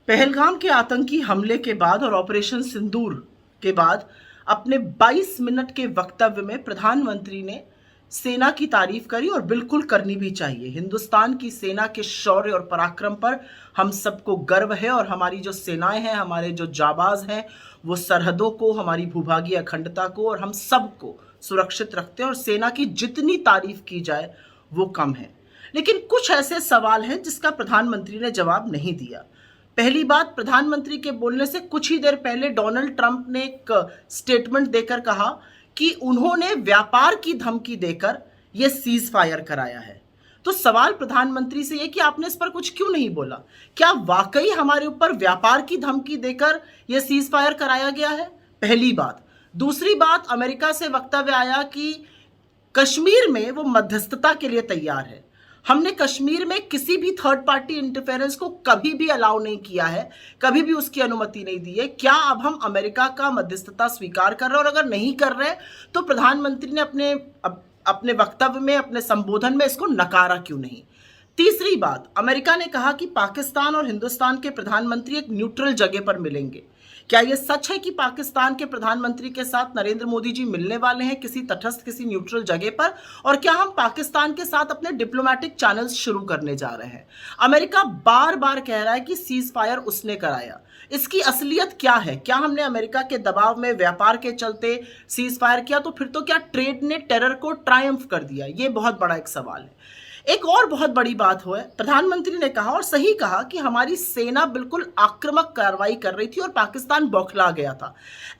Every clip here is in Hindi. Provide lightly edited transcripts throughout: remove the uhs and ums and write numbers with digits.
पहलगाम के आतंकी हमले के बाद और ऑपरेशन सिंदूर के बाद अपने 22 मिनट के वक्तव्य में प्रधानमंत्री ने सेना की तारीफ करी और बिल्कुल करनी भी चाहिए। हिंदुस्तान की सेना के शौर्य और पराक्रम पर हम सबको गर्व है और हमारी जो सेनाएं हैं, हमारे जो जाबाज हैं, वो सरहदों को, हमारी भूभागीय अखंडता को और हम सबको सुरक्षित रखते हैं और सेना की जितनी तारीफ की जाए वो कम है। लेकिन कुछ ऐसे सवाल हैं जिसका प्रधानमंत्री ने जवाब नहीं दिया। पहली बात, प्रधानमंत्री के बोलने से कुछ ही देर पहले डोनाल्ड ट्रंप ने एक स्टेटमेंट देकर कहा कि उन्होंने व्यापार की धमकी देकर यह सीज फायर कराया है। तो सवाल प्रधानमंत्री से यह कि आपने इस पर कुछ क्यों नहीं बोला? क्या वाकई हमारे ऊपर व्यापार की धमकी देकर यह सीज फायर कराया गया है? पहली बात। दूसरी बात, अमेरिका से वक्तव्य आया कि कश्मीर में वो मध्यस्थता के लिए तैयार है। हमने कश्मीर में किसी भी थर्ड पार्टी इंटरफेरेंस को कभी भी अलाउ नहीं किया है, कभी भी उसकी अनुमति नहीं दी है। क्या अब हम अमेरिका का मध्यस्थता स्वीकार कर रहे हैं? और अगर नहीं कर रहे तो प्रधानमंत्री ने अपने वक्तव्य में, अपने संबोधन में इसको नकारा क्यों नहीं? तीसरी बात, अमेरिका ने कहा कि पाकिस्तान और हिंदुस्तान के प्रधानमंत्री एक न्यूट्रल जगह पर मिलेंगे। क्या यह सच है कि पाकिस्तान के प्रधानमंत्री के साथ नरेंद्र मोदी जी मिलने वाले हैं किसी तटस्थ, किसी न्यूट्रल जगह पर? और क्या हम पाकिस्तान के साथ अपने डिप्लोमेटिक चैनल्स शुरू करने जा रहे हैं? अमेरिका बार बार कह रहा है कि सीज फायर उसने कराया। इसकी असलियत क्या है? क्या हमने अमेरिका के दबाव में, व्यापार के चलते सीज फायर किया? तो फिर तो क्या ट्रेड ने टेरर को ट्रायम्फ कर दिया? ये बहुत बड़ा एक सवाल है। एक और बहुत बड़ी बात हुआ है, प्रधानमंत्री ने कहा और सही कहा कि हमारी सेना बिल्कुल आक्रामक कार्रवाई कर रही थी और पाकिस्तान बौखला गया था।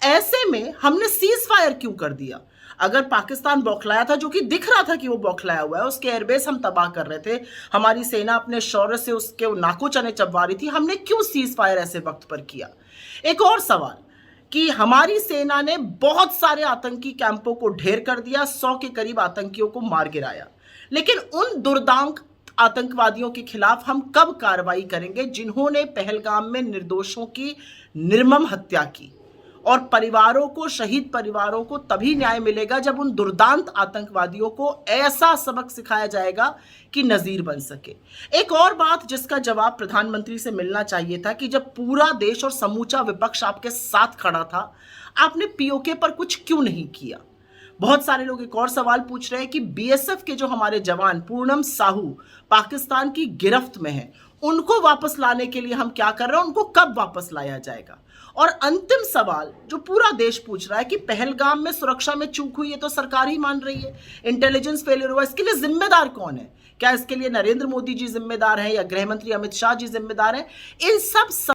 ऐसे में हमने सीज फायर क्यों कर दिया? अगर पाकिस्तान बौखलाया था, जो कि दिख रहा था कि वो बौखलाया हुआ है, उसके एयरबेस हम तबाह कर रहे थे, हमारी सेना अपने शौर्य से उसके नाको चने चबवा रही थी, हमने क्यों सीज फायर ऐसे वक्त पर किया? एक और सवाल कि हमारी सेना ने बहुत सारे आतंकी कैंपों को ढेर कर दिया, 100 के करीब आतंकियों को मार गिराया, लेकिन उन दुर्दांत आतंकवादियों के खिलाफ हम कब कार्रवाई करेंगे जिन्होंने पहलगाम में निर्दोषों की निर्मम हत्या की? और परिवारों को, शहीद परिवारों को तभी न्याय मिलेगा जब उन दुर्दांत आतंकवादियों को ऐसा सबक सिखाया जाएगा कि नजीर बन सके। एक और बात जिसका जवाब प्रधानमंत्री से मिलना चाहिए था कि जब पूरा देश और समूचा विपक्ष आपके साथ खड़ा था, आपने पीओके पर कुछ क्यों नहीं किया? बहुत सारे लोग एक और सवाल पूछ रहे हैं कि बीएसएफ के जो हमारे जवान पूनम साहू पाकिस्तान की गिरफ्त में हैं, उनको वापस लाने के लिए हम क्या कर रहे हैं? उनको कब वापस लाया जाएगा? और अंतिम सवाल जो पूरा देश पूछ रहा है कि पहलगाम में सुरक्षा में चूक हुई है तो सरकार ही मान रही है, इंटेलिजेंस फेलियर हुआ, इसके लिए जिम्मेदार कौन है? क्या इसके लिए नरेंद्र मोदी जी जिम्मेदार हैं या गृह मंत्री अमित शाह जी जिम्मेदार हैं? इन सब